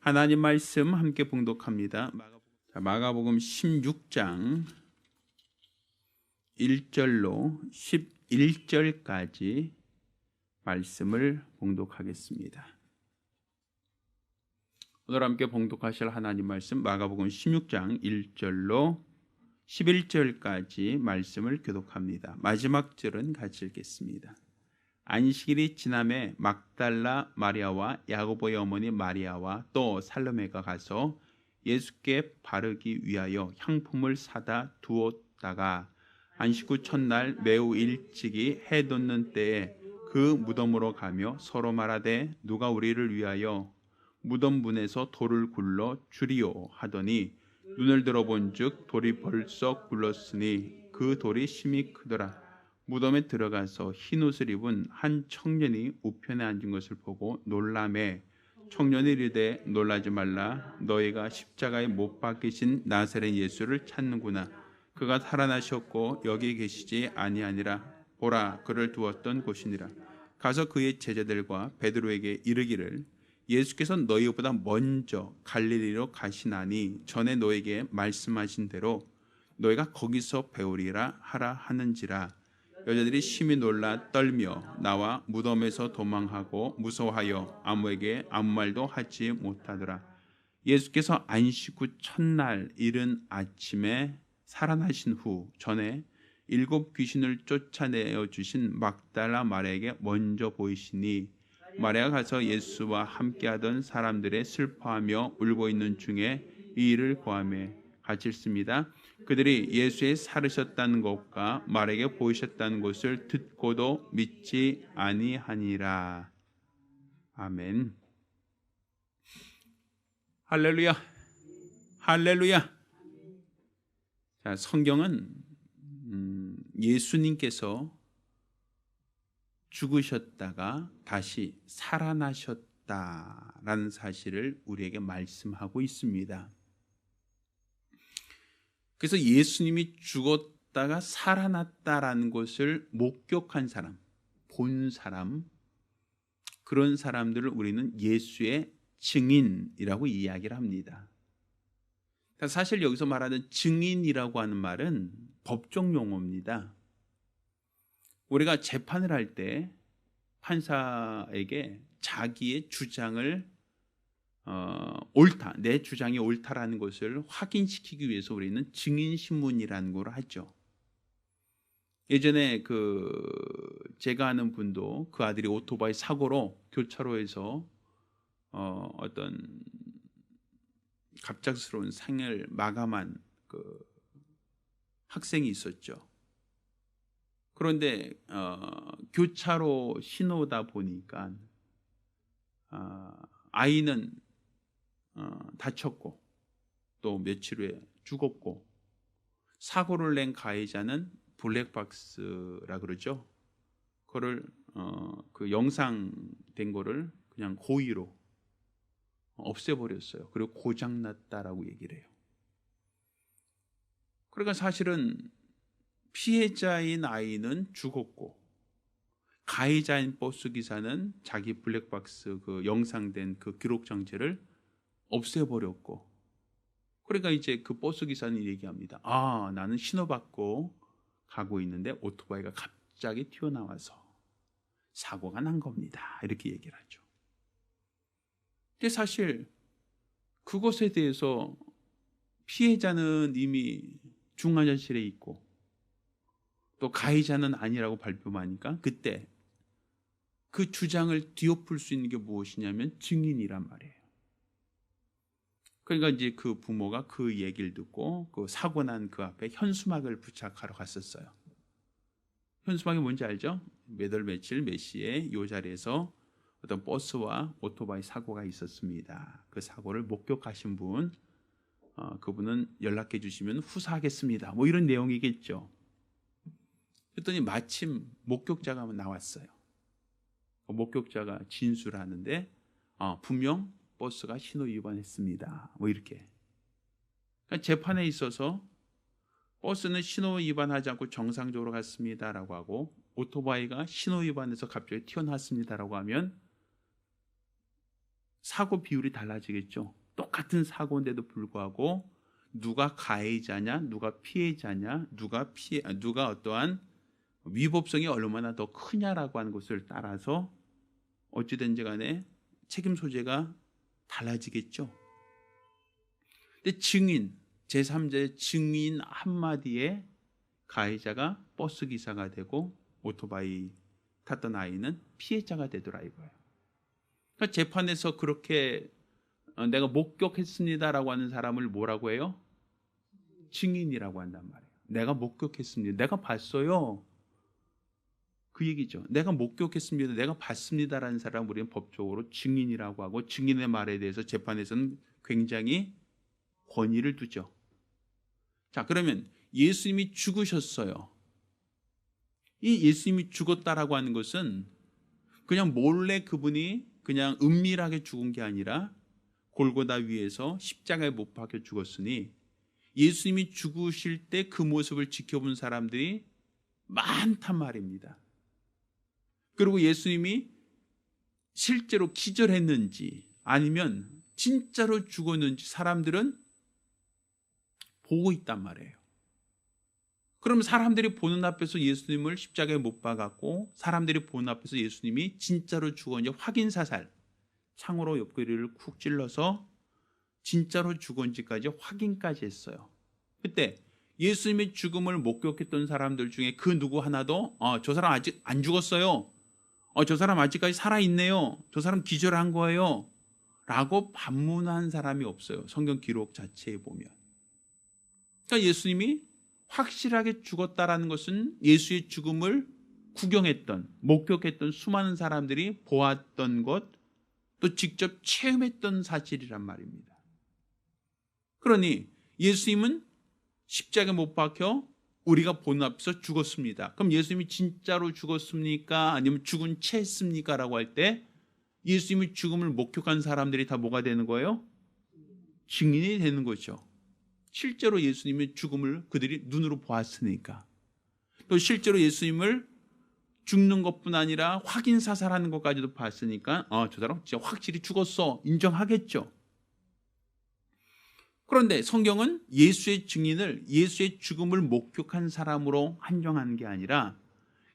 하나님 말씀 함께 봉독합니다. 마가복음 16장 1절로 11절까지 말씀을 봉독하겠습니다. 오늘 함께 봉독하실 하나님 말씀 마가복음 16장 1절로 11절까지 말씀을 교독합니다. 마지막 절은 같이 읽겠습니다. 안식일이 지남에 막달라 마리아와 야고보의 어머니 마리아와 또 살로메가 가서 예수께 바르기 위하여 향품을 사다 두었다가 안식 후 첫날 매우 일찍이 해 돋는 때에 그 무덤으로 가며 서로 말하되 누가 우리를 위하여 무덤 문에서 돌을 굴러 주리오 하더니 눈을 들어본즉 돌이 벌써 굴렀으니 그 돌이 심히 크더라. 무덤에 들어가서 흰 옷을 입은 한 청년이 우편에 앉은 것을 보고 놀라매 청년이 이르되 놀라지 말라. 너희가 십자가에 못 박히신 나사렛 예수를 찾는구나. 그가 살아나셨고 여기 계시지 아니하니라. 보라, 그를 두었던 곳이니라. 가서 그의 제자들과 베드로에게 이르기를 예수께서 너희보다 먼저 갈릴리로 가시나니 전에 너에게 말씀하신 대로 너희가 거기서 배우리라 하라 하는지라. 여자들이 심히 놀라 떨며 나와 무덤에서 도망하고 무서워하여 아무에게 아무 말도 하지 못하더라. 예수께서 안식 후 첫날 이른 아침에 살아나신 후 전에 7 귀신을 쫓아내어 주신 막달라 마리아에게 먼저 보이시니 마리아가 가서 예수와 함께하던 사람들의 슬퍼하며 울고 있는 중에 이 일을 고하며 같이 읽습니다. 그들이 예수의 살으셨다는 것과 마리아에게 보이셨다는 것을 듣고도 믿지 아니하니라. 아멘. 할렐루야. 할렐루야. 자, 성경은 예수님께서 죽으셨다가 다시 살아나셨다라는 사실을 우리에게 말씀하고 있습니다. 그래서 예수님이 죽었다가 살아났다라는 것을 목격한 사람, 본 사람, 그런 사람들을 우리는 예수의 증인이라고 이야기를 합니다. 사실 여기서 말하는 증인이라고 하는 말은 법정 용어입니다. 우리가 재판을 할 때 판사에게 자기의 주장을 옳다, 내 주장이 옳다라는 것을 확인시키기 위해서 우리는 증인신문이라는 걸 하죠. 예전에 제가 아는 분도 그 아들이 오토바이 사고로 교차로에서 어떤 갑작스러운 생을 마감한 학생이 있었죠. 그런데 교차로 신호다 보니까 아이는 다쳤고 또 며칠 후에 죽었고 사고를 낸 가해자는 블랙박스라 그러죠. 그거를 그 영상된 거를 그냥 고의로 없애버렸어요. 그리고 고장났다라고 얘기를 해요. 그러니까 사실은 피해자인 아이는 죽었고 가해자인 버스 기사는 자기 블랙박스 그 영상된 그 기록 장치를 없애버렸고, 그러니까 이제 그 버스 기사는 얘기합니다. 아, 나는 신호받고 가고 있는데 오토바이가 갑자기 튀어나와서 사고가 난 겁니다. 이렇게 얘기를 하죠. 근데 사실 그것에 대해서 피해자는 이미 중환자실에 있고 또 가해자는 아니라고 발표하니까 그때 그 주장을 뒤엎을 수 있는 게 무엇이냐면 증인이란 말이에요. 그러니까 이제 그 부모가 그 얘기를 듣고 그 사고 난 그 앞에 현수막을 부착하러 갔었어요. 현수막이 뭔지 알죠? 몇 월 며칠 몇 시에 이 자리에서 어떤 버스와 오토바이 사고가 있었습니다. 그 사고를 목격하신 분, 그분은 연락해 주시면 후사하겠습니다. 뭐 이런 내용이겠죠. 그랬더니 마침 목격자가 나왔어요. 그 목격자가 진술을 하는데 분명 버스가 신호 위반했습니다. 뭐 이렇게. 그러니까 재판에 있어서 버스는 신호 위반하지 않고 정상적으로 갔습니다라고 하고 오토바이가 신호 위반해서 갑자기 튀어나왔습니다라고 하면 사고 비율이 달라지겠죠. 똑같은 사고인데도 불구하고 누가 가해자냐, 누가 피해자냐, 누가 어떠한 위법성이 얼마나 더 크냐라고 하는 것을 따라서 어찌된지 간에 책임 소재가 달라지겠죠. 근데 증인, 제3자의 증인 한마디에 가해자가 버스 기사가 되고 오토바이 탔던 아이는 피해자가 되더라 이거예요. 그러니까 재판에서 그렇게 내가 목격했습니다라고 하는 사람을 뭐라고 해요? 증인이라고 한단 말이에요. 내가 목격했습니다. 내가 봤어요. 그 얘기죠. 내가 목격했습니다. 내가 봤습니다라는 사람을 우리는 법적으로 증인이라고 하고, 증인의 말에 대해서 재판에서는 굉장히 권위를 두죠. 자, 그러면 예수님이 죽으셨어요. 이 예수님이 죽었다라고 하는 것은 그냥 몰래 그분이 그냥 은밀하게 죽은 게 아니라 골고다 위에서 십자가에 못 박혀 죽었으니, 예수님이 죽으실 때 그 모습을 지켜본 사람들이 많단 말입니다. 그리고 예수님이 실제로 기절했는지 아니면 진짜로 죽었는지 사람들은 보고 있단 말이에요. 그럼 사람들이 보는 앞에서 예수님을 십자가에 못 박았고, 사람들이 보는 앞에서 예수님이 진짜로 죽었는지 확인 사살, 창으로 옆구리를 쿡 찔러서 진짜로 죽었는지까지 확인까지 했어요. 그때 예수님의 죽음을 목격했던 사람들 중에 그 누구 하나도 저 사람 아직 안 죽었어요, 저 사람 아직까지 살아있네요, 저 사람 기절한 거예요 라고 반문한 사람이 없어요. 성경 기록 자체에 보면. 그러니까 예수님이 확실하게 죽었다라는 것은 예수의 죽음을 구경했던, 목격했던 수많은 사람들이 보았던 것, 또 직접 체험했던 사실이란 말입니다. 그러니 예수님은 십자가에 못 박혀 우리가 보는 앞에서 죽었습니다. 그럼 예수님이 진짜로 죽었습니까? 아니면 죽은 채 했습니까? 라고 할 때 예수님의 죽음을 목격한 사람들이 다 뭐가 되는 거예요? 증인이 되는 거죠. 실제로 예수님의 죽음을 그들이 눈으로 보았으니까. 또 실제로 예수님을 죽는 것뿐 아니라 확인 사살하는 것까지도 봤으니까 저 사람 진짜 확실히 죽었어 인정하겠죠. 그런데 성경은 예수의 증인을 예수의 죽음을 목격한 사람으로 한정하는 게 아니라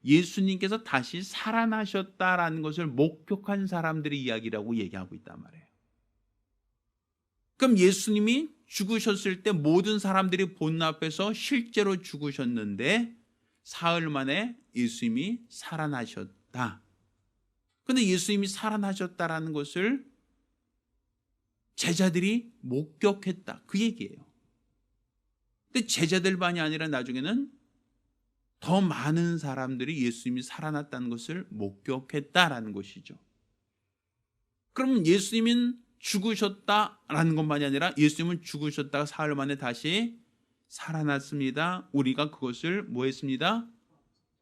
예수님께서 다시 살아나셨다라는 것을 목격한 사람들의 이야기라고 얘기하고 있단 말이에요. 그럼 예수님이 죽으셨을 때 모든 사람들이 본 앞에서 실제로 죽으셨는데 사흘 만에 예수님이 살아나셨다. 그런데 예수님이 살아나셨다라는 것을 제자들이 목격했다, 그 얘기예요. 근데 제자들만이 아니라 나중에는 더 많은 사람들이 예수님이 살아났다는 것을 목격했다라는 것이죠. 그럼 예수님은 죽으셨다라는 것만이 아니라 예수님은 죽으셨다가 사흘 만에 다시 살아났습니다. 우리가 그것을 뭐 했습니다?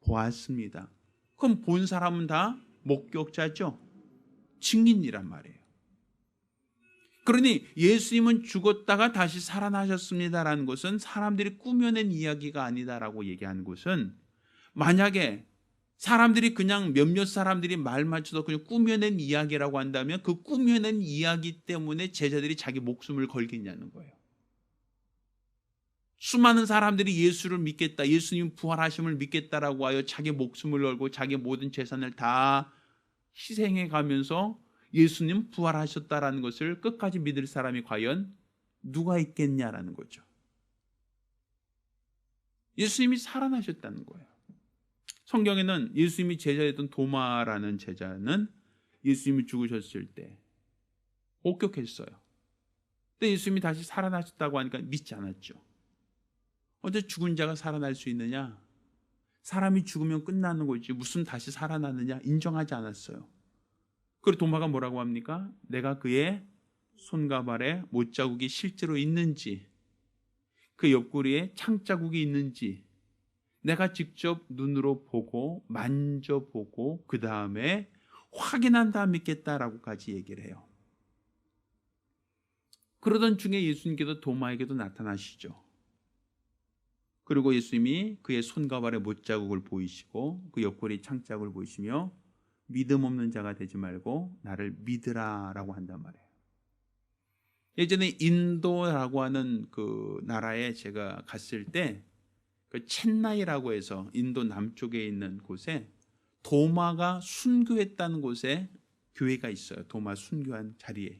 보았습니다. 그럼 본 사람은 다 목격자죠. 증인이란 말이에요. 그러니 예수님은 죽었다가 다시 살아나셨습니다라는 것은 사람들이 꾸며낸 이야기가 아니다라고 얘기하는 것은, 만약에 사람들이 그냥 몇몇 사람들이 말 맞춰서 그냥 꾸며낸 이야기라고 한다면 그 꾸며낸 이야기 때문에 제자들이 자기 목숨을 걸겠냐는 거예요. 수많은 사람들이 예수를 믿겠다, 예수님 부활하심을 믿겠다라고 하여 자기 목숨을 걸고 자기 모든 재산을 다 희생해 가면서 예수님 부활하셨다라는 것을 끝까지 믿을 사람이 과연 누가 있겠냐라는 거죠. 예수님이 살아나셨다는 거예요. 성경에는 예수님이 제자였던 도마라는 제자는 예수님이 죽으셨을 때 목격했어요. 근데 예수님이 다시 살아나셨다고 하니까 믿지 않았죠. 어째 죽은 자가 살아날 수 있느냐? 사람이 죽으면 끝나는 거지 무슨 다시 살아나느냐? 인정하지 않았어요. 그리고 도마가 뭐라고 합니까? 내가 그의 손과 발에 못자국이 실제로 있는지, 그 옆구리에 창자국이 있는지 내가 직접 눈으로 보고 만져보고 그 다음에 확인한 다음 믿겠다라고까지 얘기를 해요. 그러던 중에 예수님께서 도마에게도 나타나시죠. 그리고 예수님이 그의 손과 발에 못자국을 보이시고 그 옆구리 창자국을 보이시며 믿음 없는 자가 되지 말고 나를 믿으라라고 한단 말이에요. 예전에 인도라고 하는 그 나라에 제가 갔을 때 그 첸나이라고 해서 인도 남쪽에 있는 곳에 도마가 순교했다는 곳에 교회가 있어요. 도마 순교한 자리에.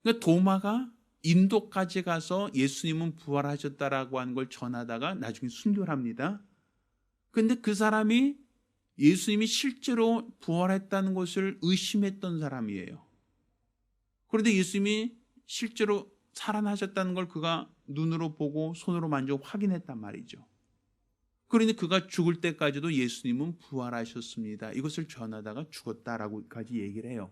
그러니까 도마가 인도까지 가서 예수님은 부활하셨다라고 하는 걸 전하다가 나중에 순교를 합니다. 그런데 그 사람이 예수님이 실제로 부활했다는 것을 의심했던 사람이에요. 그런데 예수님이 실제로 살아나셨다는 걸 그가 눈으로 보고 손으로 만져 확인했단 말이죠. 그러니 그가 죽을 때까지도 예수님은 부활하셨습니다. 이것을 전하다가 죽었다라고까지 얘기를 해요.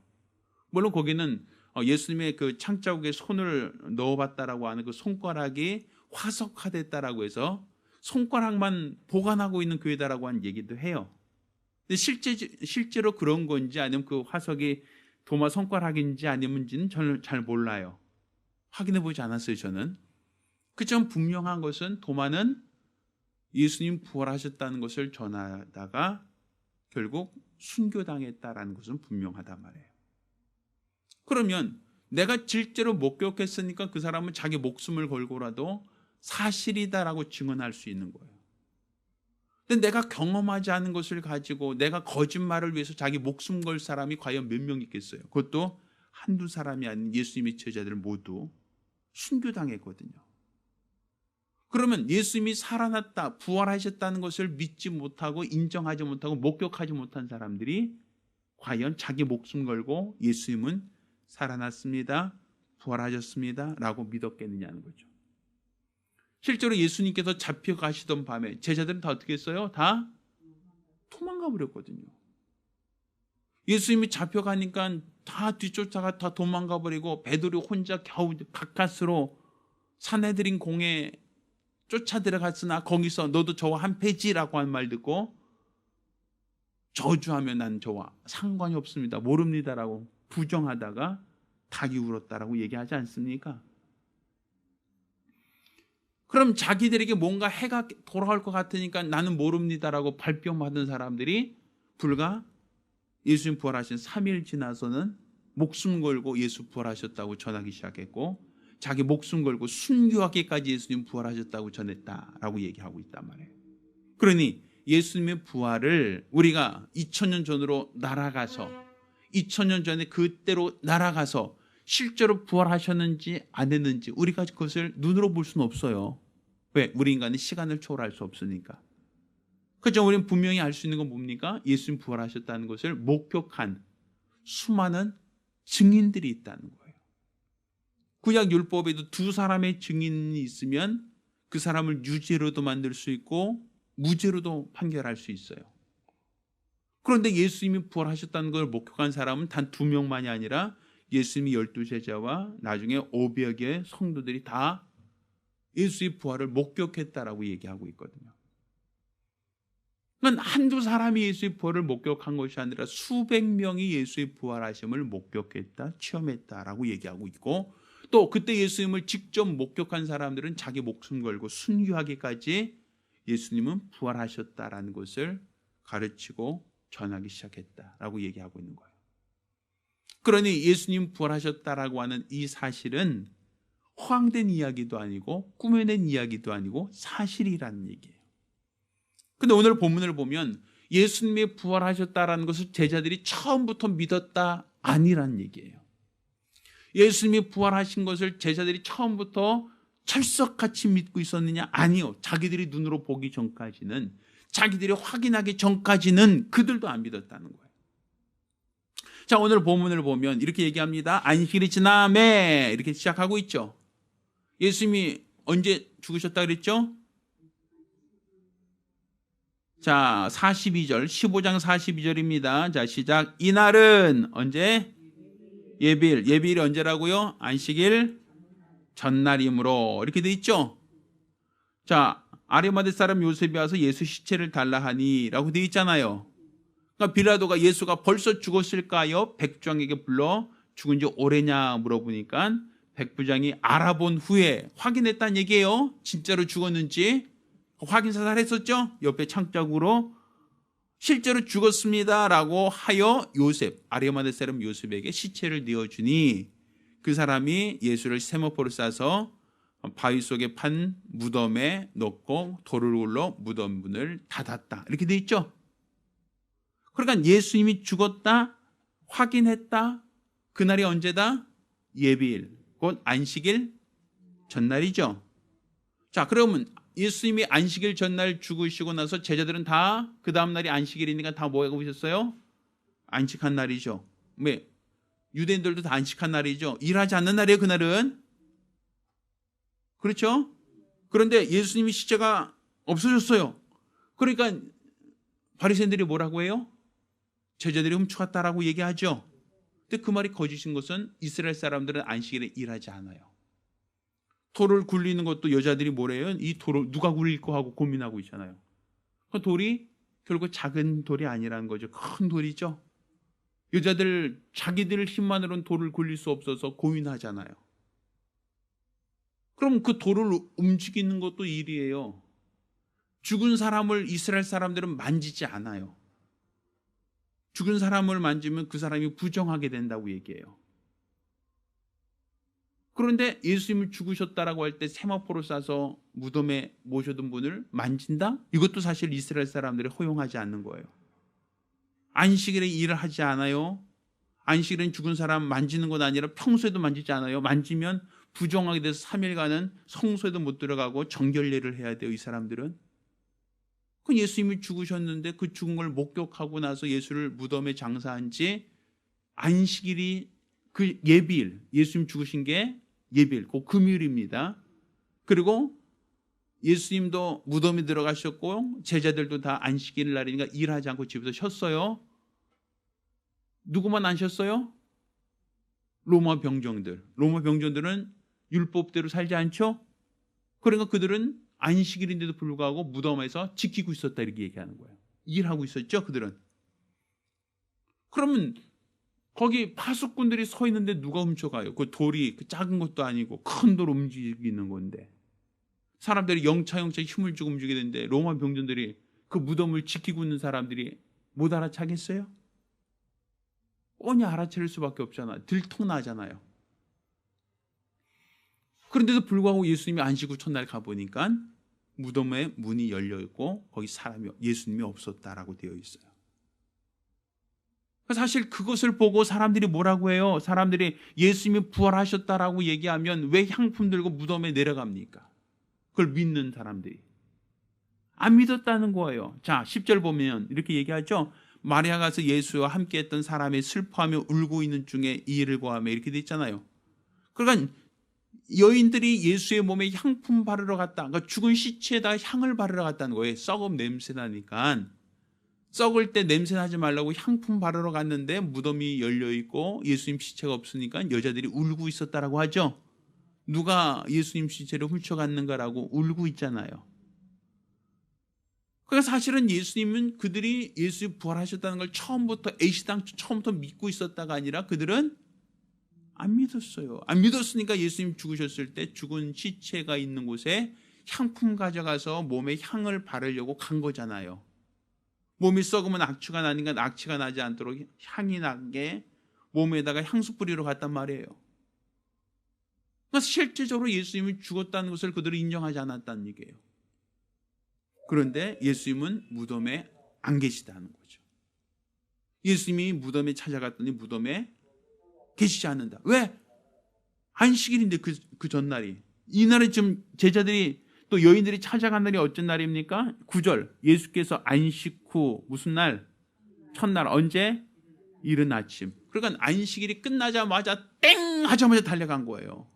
물론 거기는 예수님의 그 창자국에 손을 넣어봤다라고 하는 그 손가락이 화석화됐다라고 해서 손가락만 보관하고 있는 교회다라고 하는 얘기도 해요. 근데 실제로 그런 건지 아니면 그 화석이 도마 손가락인지 아니면지는 저는 잘 몰라요. 확인해 보지 않았어요, 저는. 그렇지만 분명한 것은 도마는 예수님 부활하셨다는 것을 전하다가 결국 순교당했다라는 것은 분명하단 말이에요. 그러면 내가 실제로 목격했으니까 그 사람은 자기 목숨을 걸고라도 사실이다라고 증언할 수 있는 거예요. 근데 내가 경험하지 않은 것을 가지고 내가 거짓말을 위해서 자기 목숨 걸 사람이 과연 몇 명 있겠어요? 그것도 한두 사람이 아닌 예수님의 제자들 모두 순교당했거든요. 그러면 예수님이 살아났다, 부활하셨다는 것을 믿지 못하고 인정하지 못하고 목격하지 못한 사람들이 과연 자기 목숨 걸고 예수님은 살아났습니다, 부활하셨습니다 라고 믿었겠느냐는 거죠. 실제로 예수님께서 잡혀가시던 밤에 제자들은 다 어떻게 했어요? 다 도망가 버렸거든요. 예수님이 잡혀가니까 다 뒤쫓아가 다 도망가 버리고 베드로 혼자 겨우 가까스로 산헤드린 공에 쫓아 들어갔으나 거기서 너도 저와 한 패지라고 한 말 듣고 저주하면 난 저와 상관이 없습니다, 모릅니다라고 부정하다가 닭이 울었다라고 얘기하지 않습니까? 그럼 자기들에게 뭔가 해가 돌아올 것 같으니까 나는 모릅니다라고 발뺌하던 사람들이 불과 예수님 부활하신 3일 지나서는 목숨 걸고 예수 부활하셨다고 전하기 시작했고 자기 목숨 걸고 순교하기까지 예수님 부활하셨다고 전했다라고 얘기하고 있단 말이에요. 그러니 예수님의 부활을 우리가 2000년 전으로 날아가서 2000년 전에 그때로 날아가서 실제로 부활하셨는지 안 했는지 우리가 그것을 눈으로 볼 수는 없어요. 왜? 우리 인간은 시간을 초월할 수 없으니까. 그렇죠? 우리는 분명히 알 수 있는 건 뭡니까? 예수님 부활하셨다는 것을 목격한 수많은 증인들이 있다는 거예요. 구약 율법에도 두 사람의 증인이 있으면 그 사람을 유죄로도 만들 수 있고 무죄로도 판결할 수 있어요. 그런데 예수님이 부활하셨다는 걸 목격한 사람은 단 2명만이 아니라 예수님이 12제자와 나중에 500여 개의 성도들이 다 예수의 부활을 목격했다라고 얘기하고 있거든요. 그러니까 한두 사람이 예수의 부활을 목격한 것이 아니라 수백 명이 예수의 부활하심을 목격했다, 체험했다라고 얘기하고 있고 또 그때 예수님을 직접 목격한 사람들은 자기 목숨 걸고 순교하기까지 예수님은 부활하셨다라는 것을 가르치고 전하기 시작했다라고 얘기하고 있는 거예요. 그러니 예수님 부활하셨다라고 하는 이 사실은 허황된 이야기도 아니고 꾸며낸 이야기도 아니고 사실이라는 얘기예요. 근데 오늘 본문을 보면 예수님이 부활하셨다라는 것을 제자들이 처음부터 믿었다 아니란 얘기예요. 예수님이 부활하신 것을 제자들이 처음부터 철석같이 믿고 있었느냐? 아니요. 자기들이 눈으로 보기 전까지는 자기들이 확인하기 전까지는 그들도 안 믿었다는 거예요. 자, 오늘 본문을 보면 이렇게 얘기합니다. 안식일이 지나매 이렇게 시작하고 있죠. 예수님이 언제 죽으셨다 그랬죠? 자, 42절, 15장 42절입니다. 자, 시작. 이날은 언제? 예비일. 예비일이 언제라고요? 안식일 전날이므로 이렇게 돼 있죠. 자, 아리마대 사람 요셉이 와서 예수 시체를 달라 하니라고 돼 있잖아요. 그러니까 빌라도가 예수가 벌써 죽었을까요? 백부장에게 불러 죽은 지 오래냐 물어보니까 백부장이 알아본 후에 확인했다는 얘기예요. 진짜로 죽었는지 확인 사살했었죠. 옆에 창작으로 실제로 죽었습니다라고 하여 요셉, 아리마대 사람 요셉에게 시체를 내어주니 그 사람이 예수를 세마포로 싸서 바위 속에 판 무덤에 넣고 돌을 굴러 무덤 문을 닫았다. 이렇게 돼 있죠. 그러니까 예수님이 죽었다, 확인했다. 그날이 언제다? 예비일, 곧 안식일 전날이죠. 자, 그러면 예수님이 안식일 전날 죽으시고 나서 제자들은 다 그 다음 날이 안식일이니까 다 뭐 하고 있었어요? 안식한 날이죠. 왜? 유대인들도 다 안식한 날이죠. 일하지 않는 날이에요, 그날은. 그렇죠? 그런데 예수님이 시체가 없어졌어요. 그러니까 바리새인들이 뭐라고 해요? 제자들이 훔쳐갔다라고 얘기하죠. 근데 그 말이 거짓인 것은 이스라엘 사람들은 안식일에 일하지 않아요. 돌을 굴리는 것도 여자들이 뭐래요? 이 돌을 누가 굴릴까 하고 고민하고 있잖아요. 그 돌이 결국 작은 돌이 아니라는 거죠. 큰 돌이죠. 여자들 자기들 힘만으로는 돌을 굴릴 수 없어서 고민하잖아요. 그럼 그 돌을 움직이는 것도 일이에요. 죽은 사람을 이스라엘 사람들은 만지지 않아요. 죽은 사람을 만지면 그 사람이 부정하게 된다고 얘기해요. 그런데 예수님을 죽으셨다라고 할 때 세마포로 싸서 무덤에 모셔둔 분을 만진다? 이것도 사실 이스라엘 사람들이 허용하지 않는 거예요. 안식일에 일을 하지 않아요. 안식일은 죽은 사람 만지는 것 아니라 평소에도 만지지 않아요. 만지면 부정하게 돼서 3일간은 성소에도 못 들어가고 정결례를 해야 돼요. 이 사람들은. 그 예수님이 죽으셨는데 그 죽은 걸 목격하고 나서 예수를 무덤에 장사한 지 안식일이 그 예비일, 예수님 죽으신 게 예비일, 그 금요일입니다. 그리고 예수님도 무덤에 들어가셨고 제자들도 다 안식일 날이니까 일하지 않고 집에서 쉬었어요. 누구만 안 쉬었어요? 로마 병정들. 로마 병정들은 율법대로 살지 않죠? 그러니까 그들은 안식일인데도 불구하고 무덤에서 지키고 있었다 이렇게 얘기하는 거예요. 일하고 있었죠, 그들은. 그러면 거기 파수꾼들이 서 있는데 누가 훔쳐가요? 그 돌이 그 작은 것도 아니고 큰 돌 움직이는 건데 사람들이 영차 힘을 주고 움직이게 되는데 로마 병정들이 그 무덤을 지키고 있는 사람들이 못 알아차겠어요? 뻔히 알아차릴 수밖에 없잖아요. 들통나잖아요. 그런데도 불구하고 예수님이 안식 후 첫날 가보니까 무덤에 문이 열려있고 거기 사람이 예수님이 없었다라고 되어 있어요. 사실 그것을 보고 사람들이 뭐라고 해요? 사람들이 예수님이 부활하셨다라고 얘기하면 왜 향품 들고 무덤에 내려갑니까? 그걸 믿는 사람들이. 안 믿었다는 거예요. 자, 10절 보면 이렇게 얘기하죠. 마리아가 가서 예수와 함께 했던 사람이 슬퍼하며 울고 있는 중에 이 일을 고하며 이렇게 돼 있잖아요. 그러니까 여인들이 예수의 몸에 향품 바르러 갔다. 그러니까 죽은 시체에다 향을 바르러 갔다는 거예요. 썩음 냄새 나니까. 썩을 때 냄새 나지 말라고 향품 바르러 갔는데 무덤이 열려있고 예수님 시체가 없으니까 여자들이 울고 있었다라고 하죠. 누가 예수님 시체를 훔쳐갔는가라고 울고 있잖아요. 그러니까 사실은 예수님은 그들이 예수님 부활하셨다는 걸 처음부터 애시당초 처음부터 믿고 있었다가 아니라 그들은 안 믿었어요. 안 믿었으니까 예수님 죽으셨을 때 죽은 시체가 있는 곳에 향품 가져가서 몸에 향을 바르려고 간 거잖아요. 몸이 썩으면 악취가 나니까 악취가 나지 않도록 향이 나게 몸에다가 향수 뿌리러 갔단 말이에요. 그래서 실제적으로 예수님이 죽었다는 것을 그들은 인정하지 않았다는 얘기예요. 그런데 예수님은 무덤에 안 계시다는 거죠. 예수님이 무덤에 찾아갔더니 무덤에 계시지 않는다. 왜? 안식일인데 그 전날이. 이날에 지금 제자들이 또 여인들이 찾아간 날이 어떤 날입니까? 9절. 예수께서 안식 후 무슨 날? 첫날. 언제? 이른 아침. 그러니까 안식일이 끝나자마자 땡 하자마자 달려간 거예요.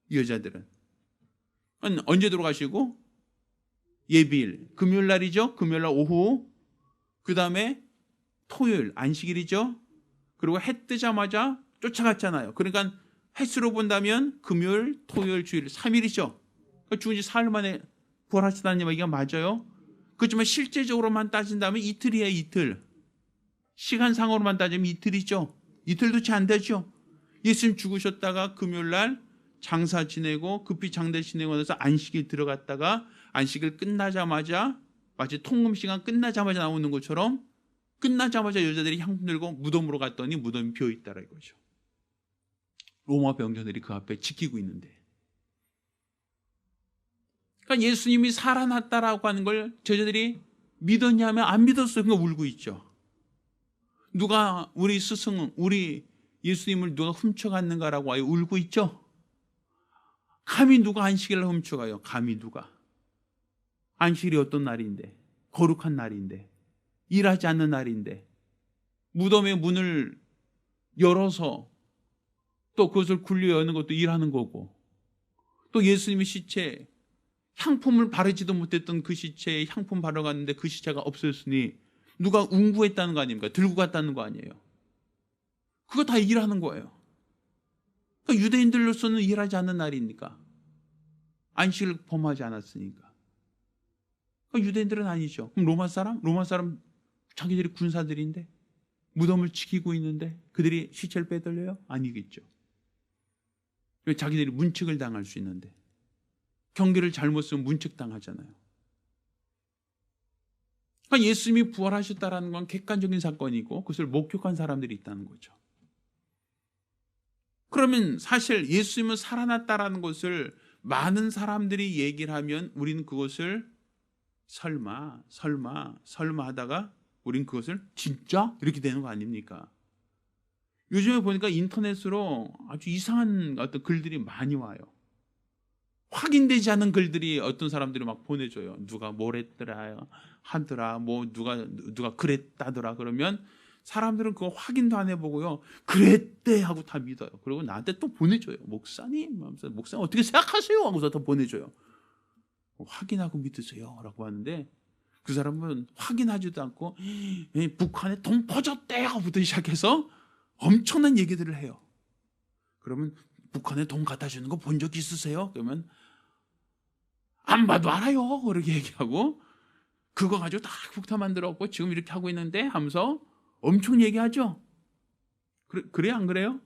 이 여자들은. 언제 들어가시고? 예비일. 금요일 날이죠. 금요일 날 오후. 그 다음에 토요일. 안식일이죠. 그리고 해 뜨자마자 쫓아갔잖아요. 그러니까 횟수로 본다면 금요일, 토요일, 주일 3일이죠. 죽은 지 사흘 만에 부활하셨다는 얘기가 맞아요. 그렇지만 실제적으로만 따진다면 이틀이에요. 이틀. 시간상으로만 따지면 이틀이죠. 이틀도 채 안 되죠. 예수님 죽으셨다가 금요일날 장사 지내고 급히 장대 지내고 나서 안식일 들어갔다가 안식일 끝나자마자 마치 통금 시간 끝나자마자 나오는 것처럼 끝나자마자 여자들이 향품 들고 무덤으로 갔더니 무덤이 비어있다라 이거죠. 로마 병정들이 그 앞에 지키고 있는데. 그러니까 예수님이 살아났다라고 하는 걸 저자들이 믿었냐면 안 믿었어요. 그러니까 울고 있죠. 누가 우리 스승, 우리 예수님을 누가 훔쳐갔는가라고 아예 울고 있죠. 감히 누가 안식일을 훔쳐가요? 감히 누가? 안식일이 어떤 날인데, 거룩한 날인데, 일하지 않는 날인데, 무덤의 문을 열어서 또 그것을 굴려 여는 것도 일하는 거고, 또 예수님의 시체, 향품을 바르지도 못했던 그 시체에 향품 바르러 갔는데 그 시체가 없어졌으니 누가 운구했다는 거 아닙니까? 들고 갔다는 거 아니에요. 그거 다 일하는 거예요. 그러니까 유대인들로서는 일하지 않는 날이니까, 안식을 범하지 않았으니까. 그러니까 유대인들은 아니죠. 그럼 로마 사람? 로마 사람 자기들이 군사들인데 무덤을 지키고 있는데 그들이 시체를 빼돌려요? 아니겠죠. 자기들이 문책을 당할 수 있는데, 경계를 잘못 쓰면 문책당하잖아요. 그러니까 예수님이 부활하셨다는 건 객관적인 사건이고 그것을 목격한 사람들이 있다는 거죠. 그러면 사실 예수님은 살아났다라는 것을 많은 사람들이 얘기를 하면 우리는 그것을 설마 하다가 우린 그것을 진짜? 이렇게 되는 거 아닙니까? 요즘에 보니까 인터넷으로 아주 이상한 어떤 글들이 많이 와요. 확인되지 않은 글들이 어떤 사람들이 막 보내줘요. 누가 뭘 했더라 하더라, 뭐 누가 그랬다더라. 그러면 사람들은 그거 확인도 안 해보고요, 그랬대 하고 다 믿어요. 그리고 나한테 또 보내줘요. 목사님 어떻게 생각하세요? 하고서 더 보내줘요. 확인하고 믿으세요 라고 하는데, 그 사람은 확인하지도 않고 북한에 돈 퍼졌대 하고부터 시작해서 엄청난 얘기들을 해요. 그러면 북한에 돈 갖다 주는 거 본 적 있으세요? 그러면 안 봐도 알아요 그렇게 얘기하고, 그거 가지고 다 북한 만들었고 지금 이렇게 하고 있는데 하면서 엄청 얘기하죠. 그래 안 그래요?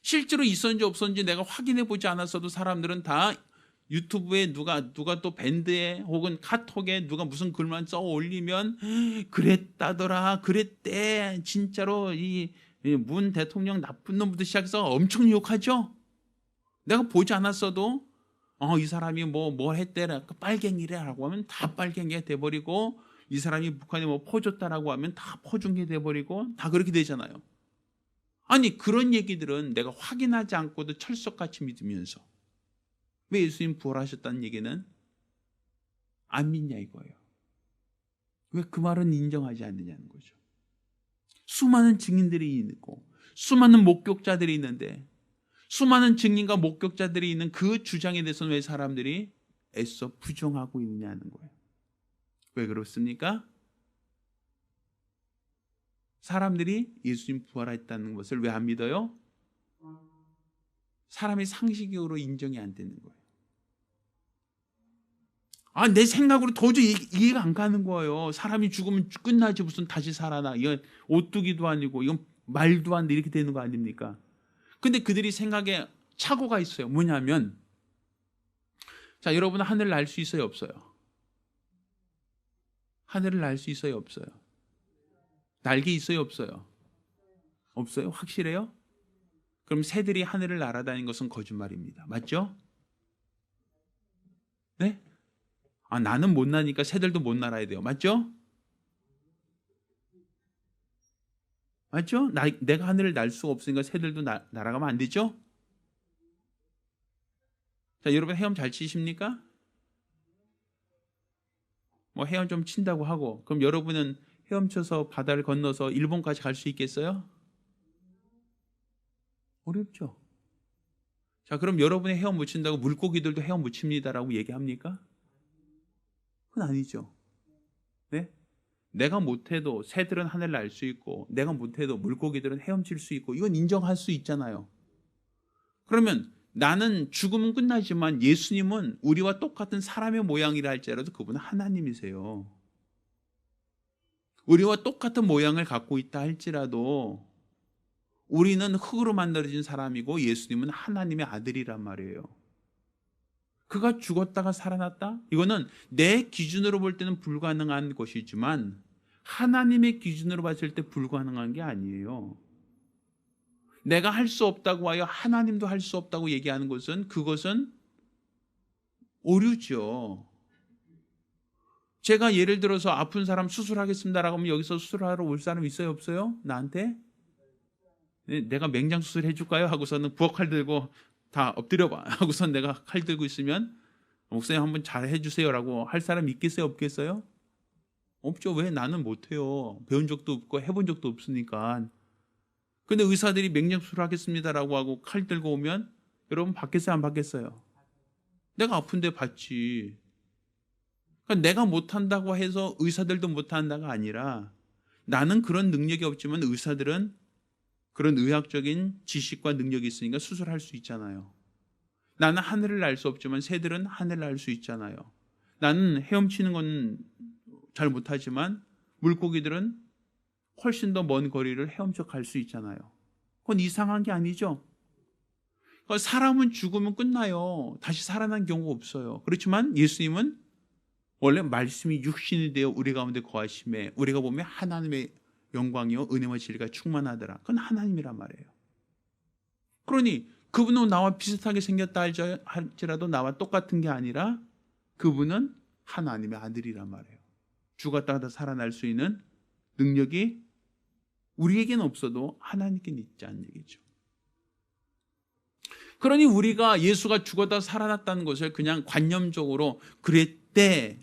실제로 있었는지 없었는지 내가 확인해 보지 않았어도 사람들은 다 유튜브에 누가 또 밴드에 혹은 카톡에 누가 무슨 글만 써 올리면 그랬다더라, 그랬대, 진짜로 이 문 대통령 나쁜 놈부터 시작해서 엄청 욕하죠. 내가 보지 않았어도 이 사람이 뭘 했대라, 빨갱이래라고 하면 다 빨갱이가 돼버리고, 이 사람이 북한에 뭐 퍼줬다라고 하면 다 퍼준 게 돼버리고, 다 그렇게 되잖아요. 아니 그런 얘기들은 내가 확인하지 않고도 철석같이 믿으면서 왜 예수님 부활하셨다는 얘기는 안 믿냐 이거예요. 왜 그 말은 인정하지 않느냐는 거죠. 수많은 증인들이 있고 수많은 목격자들이 있는데, 수많은 증인과 목격자들이 있는 그 주장에 대해서는 왜 사람들이 애써 부정하고 있느냐는 거예요. 왜 그렇습니까? 사람들이 예수님 부활했다는 것을 왜 안 믿어요? 사람의 상식적으로 인정이 안 되는 거예요. 내 생각으로 도저히 이해가 안 가는 거예요. 사람이 죽으면 끝나지 무슨 다시 살아나. 이건 오뚜기도 아니고 이건 말도 안 돼, 이렇게 되는 거 아닙니까? 근데 그들이 생각에 착오가 있어요. 뭐냐면, 자, 여러분은 하늘을 날 수 있어요, 없어요? 하늘을 날 수 있어요, 없어요? 날개 있어요, 없어요? 없어요? 확실해요? 그럼 새들이 하늘을 날아다니는 것은 거짓말입니다. 맞죠? 네? 나는 못 나니까 새들도 못 날아야 돼요. 맞죠? 맞죠? 내가 하늘을 날 수가 없으니까 새들도 날아가면 안 되죠? 자, 여러분 헤엄 잘 치십니까? 뭐 헤엄 좀 친다고 하고, 그럼 여러분은 헤엄쳐서 바다를 건너서 일본까지 갈 수 있겠어요? 어렵죠. 자, 그럼 여러분이 헤엄 못 친다고 물고기들도 헤엄 못 칩니다라고 얘기합니까? 그건 아니죠. 네? 내가 못해도 새들은 하늘을 날 수 있고, 내가 못해도 물고기들은 헤엄칠 수 있고, 이건 인정할 수 있잖아요. 그러면 나는 죽으면 끝나지만 예수님은 우리와 똑같은 사람의 모양이라 할지라도 그분은 하나님이세요. 우리와 똑같은 모양을 갖고 있다 할지라도 우리는 흙으로 만들어진 사람이고 예수님은 하나님의 아들이란 말이에요. 그가 죽었다가 살아났다? 이거는 내 기준으로 볼 때는 불가능한 것이지만 하나님의 기준으로 봤을 때 불가능한 게 아니에요. 내가 할 수 없다고 하여 하나님도 할 수 없다고 얘기하는 것은 그것은 오류죠. 제가 예를 들어서 아픈 사람 수술하겠습니다라고 하면 여기서 수술하러 올 사람 있어요, 없어요? 나한테? 내가 맹장 수술 해줄까요? 하고서는 부엌칼 들고 다 엎드려봐 하고선 내가 칼 들고 있으면 목사님 한번 잘 해주세요라고 할 사람 있겠어요, 없겠어요? 없죠. 왜? 나는 못해요. 배운 적도 없고 해본 적도 없으니까. 근데 의사들이 맹장 수술 하겠습니다라고 하고 칼 들고 오면 여러분 받겠어요, 안 받겠어요? 내가 아픈데 받지. 그러니까 내가 못한다고 해서 의사들도 못한다가 아니라 나는 그런 능력이 없지만 의사들은 그런 의학적인 지식과 능력이 있으니까 수술할 수 있잖아요. 나는 하늘을 날 수 없지만 새들은 하늘을 날 수 있잖아요. 나는 헤엄치는 건 잘 못하지만 물고기들은 훨씬 더 먼 거리를 헤엄쳐 갈 수 있잖아요. 그건 이상한 게 아니죠. 그러니까 사람은 죽으면 끝나요. 다시 살아난 경우가 없어요. 그렇지만 예수님은 원래 말씀이 육신이 되어 우리 가운데 거하심에 우리가 보면 하나님의 영광이요 은혜와 진리가 충만하더라. 그건 하나님이란 말이에요. 그러니 그분은 나와 비슷하게 생겼다 할지라도 나와 똑같은 게 아니라 그분은 하나님의 아들이란 말이에요. 죽었다가 살아날 수 있는 능력이 우리에게는 없어도 하나님께는 있지 않은 얘기죠. 그러니 우리가 예수가 죽었다 살아났다는 것을 그냥 관념적으로 그랬대,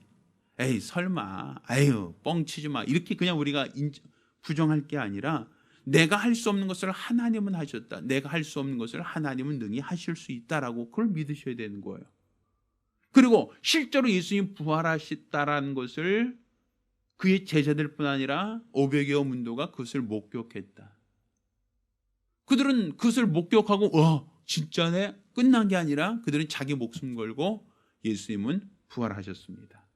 에이 설마, 아유 뻥치지 마 이렇게 그냥 우리가 부정할 게 아니라 내가 할 수 없는 것을 하나님은 하셨다. 내가 할 수 없는 것을 하나님은 능히 하실 수 있다라고 그걸 믿으셔야 되는 거예요. 그리고 실제로 예수님 부활하셨다라는 것을 그의 제자들뿐 아니라 500여 문도가 그것을 목격했다. 그들은 그것을 목격하고 진짜네? 끝난 게 아니라 그들은 자기 목숨 걸고 예수님은 부활하셨습니다.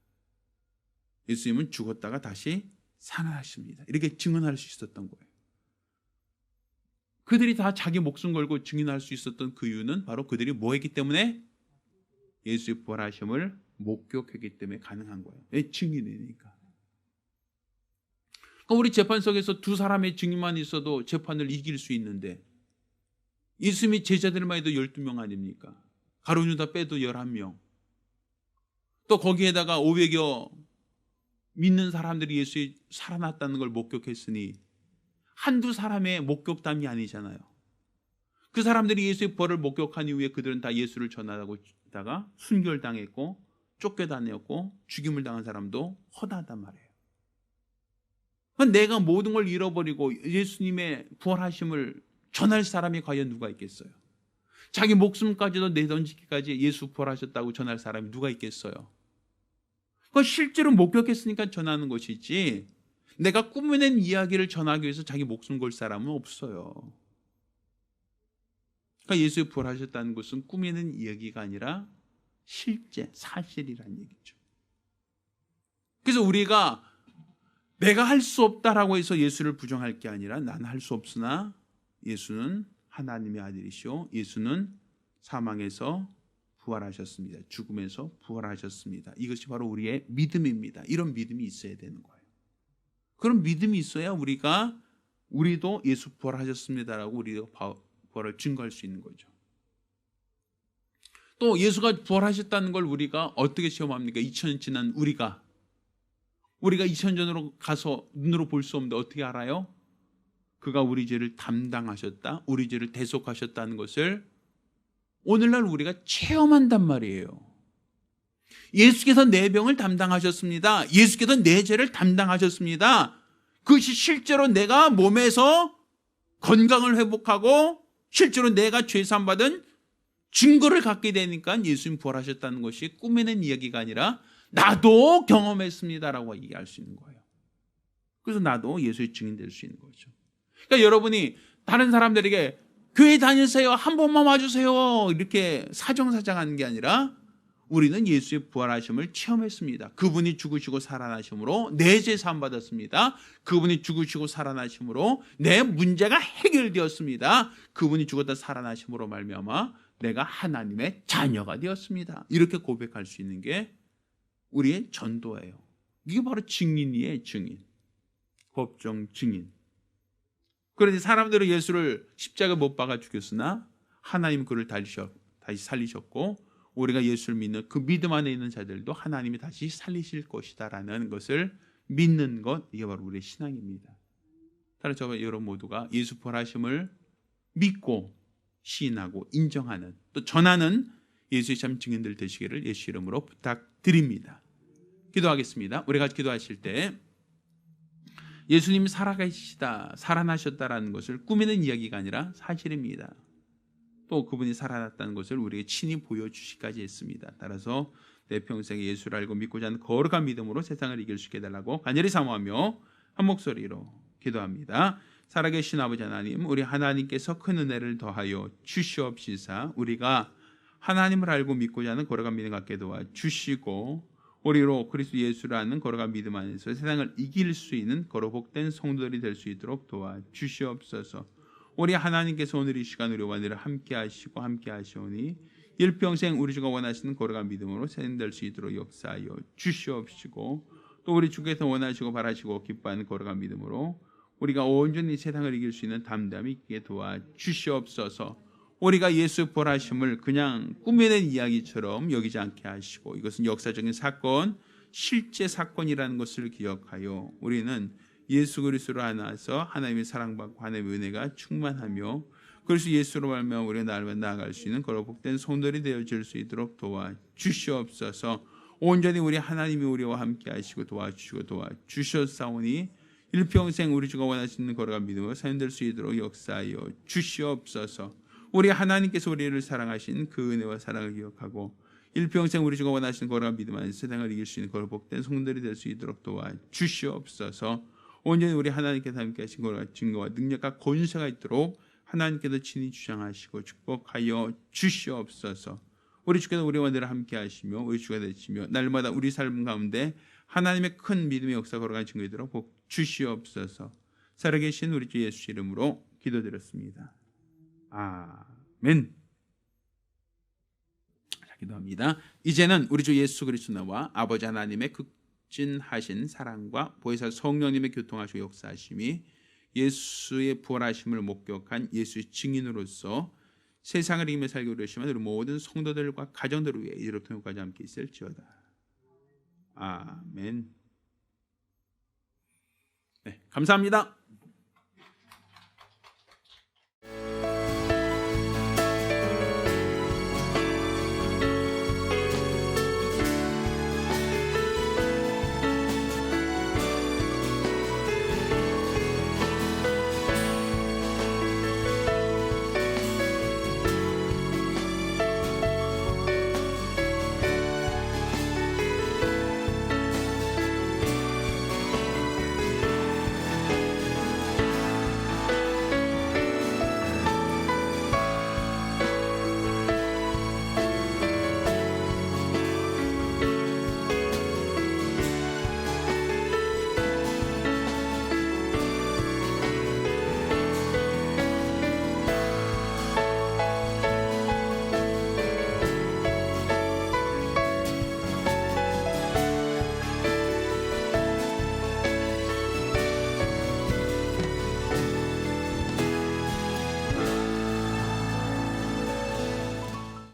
예수님은 죽었다가 다시 살아나십니다. 이렇게 증언할 수 있었던 거예요. 그들이 다 자기 목숨 걸고 증인할 수 있었던 그 이유는 바로 그들이 뭐 했기 때문에? 예수의 부활하심을 목격했기 때문에 가능한 거예요. 왜? 증인이니까. 그러니까 우리 재판석에서 두 사람의 증인만 있어도 재판을 이길 수 있는데 예수님이 제자들만 해도 12명 아닙니까? 가룟 유다 빼도 11명. 또 거기에다가 500여 믿는 사람들이 예수의 살아났다는 걸 목격했으니 한두 사람의 목격담이 아니잖아요. 그 사람들이 예수의 부활을 목격한 이후에 그들은 다 예수를 전하다가 순결당했고 쫓겨다녔고 죽임을 당한 사람도 허다하단 말이에요. 내가 모든 걸 잃어버리고 예수님의 부활하심을 전할 사람이 과연 누가 있겠어요? 자기 목숨까지도 내던지기까지 예수 부활하셨다고 전할 사람이 누가 있겠어요? 그건 실제로 목격했으니까 전하는 것이지 내가 꾸며낸 이야기를 전하기 위해서 자기 목숨 걸 사람은 없어요. 그러니까 예수의 부활하셨다는 것은 꾸며낸 이야기가 아니라 실제 사실이란 얘기죠. 그래서 우리가 내가 할 수 없다라고 해서 예수를 부정할 게 아니라 나는 할 수 없으나 예수는 하나님의 아들이시오. 예수는 사망에서 부활하셨습니다. 죽음에서 부활하셨습니다. 이것이 바로 우리의 믿음입니다. 이런 믿음이 있어야 되는 거예요. 그런 믿음이 있어야 우리도 예수 부활하셨습니다라고 우리가 부활을 증거할 수 있는 거죠. 또 예수가 부활하셨다는 걸 우리가 어떻게 시험합니까? 2000년 지난 우리가 2000년 전으로 가서 눈으로 볼 수 없는데 어떻게 알아요? 그가 우리 죄를 담당하셨다, 우리 죄를 대속하셨다는 것을 오늘날 우리가 체험한단 말이에요. 예수께서 내 병을 담당하셨습니다. 예수께서 내 죄를 담당하셨습니다. 그것이 실제로 내가 몸에서 건강을 회복하고 실제로 내가 죄사함받은 증거를 갖게 되니까 예수님 부활하셨다는 것이 꾸며낸 이야기가 아니라 나도 경험했습니다라고 얘기할 수 있는 거예요. 그래서 나도 예수의 증인 될 수 있는 거죠. 그러니까 여러분이 다른 사람들에게 교회 다니세요, 한 번만 와주세요 이렇게 사정사정하는 게 아니라 우리는 예수의 부활하심을 체험했습니다. 그분이 죽으시고 살아나심으로 내 죄 사함 받았습니다. 그분이 죽으시고 살아나심으로 내 문제가 해결되었습니다. 그분이 죽었다 살아나심으로 말미암아 내가 하나님의 자녀가 되었습니다. 이렇게 고백할 수 있는 게 우리의 전도예요. 이게 바로 증인이에요, 증인. 법정 증인. 그런데 사람들은 예수를 십자가 못 박아 죽였으나 하나님 그를 다시 살리셨고, 우리가 예수를 믿는 그 믿음 안에 있는 자들도 하나님이 다시 살리실 것이다라는 것을 믿는 것, 이게 바로 우리의 신앙입니다. 따라서 저와 여러분 모두가 예수 부활하심을 믿고 시인하고 인정하는, 또 전하는 예수의 참 증인들 되시기를 예수 이름으로 부탁드립니다. 기도하겠습니다. 우리가 같이 기도하실 때 예수님이 살아계시다, 살아나셨다라는 것을 꾸미는 이야기가 아니라 사실입니다. 또 그분이 살아났다는 것을 우리에게 친히 보여주시기까지 했습니다. 따라서 내 평생에 예수를 알고 믿고자 하는 거룩한 믿음으로 세상을 이길 수 있게 해달라고 간절히 사모하며 한 목소리로 기도합니다. 살아계신 아버지 하나님, 우리 하나님께서 큰 은혜를 더하여 주시옵시사 우리가 하나님을 알고 믿고자 하는 거룩한 믿음 갖게 도와주시고, 우리로 그리스도 예수를 아는 거룩한 믿음 안에서 세상을 이길 수 있는 거룩 복된 성도들이 될 수 있도록 도와주시옵소서. 우리 하나님께서 오늘 이 시간 우리와 늘 함께 하시고 함께 하시오니 일평생 우리 주가 원하시는 거룩한 믿음으로 세상될 수 있도록 역사하여 주시옵시고, 또 우리 주께서 원하시고 바라시고 기뻐하는 거룩한 믿음으로 우리가 온전히 세상을 이길 수 있는 담대함이 있게 도와주시옵소서. 우리가 예수 부활하심을 그냥 꾸며낸 이야기처럼 여기지 않게 하시고, 이것은 역사적인 사건, 실제 사건이라는 것을 기억하여 우리는 예수 그리스도로 안아서 하나님의 사랑받고 하나님의 은혜가 충만하며, 그래서 예수로 말미암아 우리가 날마다 나아갈 수 있는 거룩 복된 성도들이 되어질 수 있도록 도와주시옵소서. 온전히 우리 하나님이 우리와 함께 하시고 도와주셨사오니 일평생 우리 주가 원하시는 거룩한 믿음으로 사용될 수 있도록 역사하여 주시옵소서. 우리 하나님께서 우리를 사랑하신 그 은혜와 사랑을 기억하고 일평생 우리 주가 원하시는 거룩한 믿음 안에서 세상을 이길 수 있는 거룩 복된 성도들이 될 수 있도록 도와주시옵소서. 온전히 우리 하나님께서 함께 하신 거룩한 증거와 능력과 권세가 있도록 하나님께서 친히 주장하시고 축복하여 주시옵소서. 우리 주께서 우리와 늘 함께 하시며 우리 주가 되시며 날마다 우리 삶 가운데 하나님의 큰 믿음의 역사 거룩한 증거이도록 복 주시옵소서. 살아계신 우리 주 예수 이름으로 기도드렸습니다. 아멘. 자, 기도합니다. 이제는 우리 주 예수 그리스도와 아버지 하나님의 극진하신 사랑과 보혜사 성령님의 교통하시고 역사하심이 예수의 부활하심을 목격한 예수의 증인으로서 세상을 이기며 살기 위하시면 우리 모든 성도들과 가정들을 위해 이제로부터 영원까지 함께 있을지어다. 아멘. 네, 감사합니다.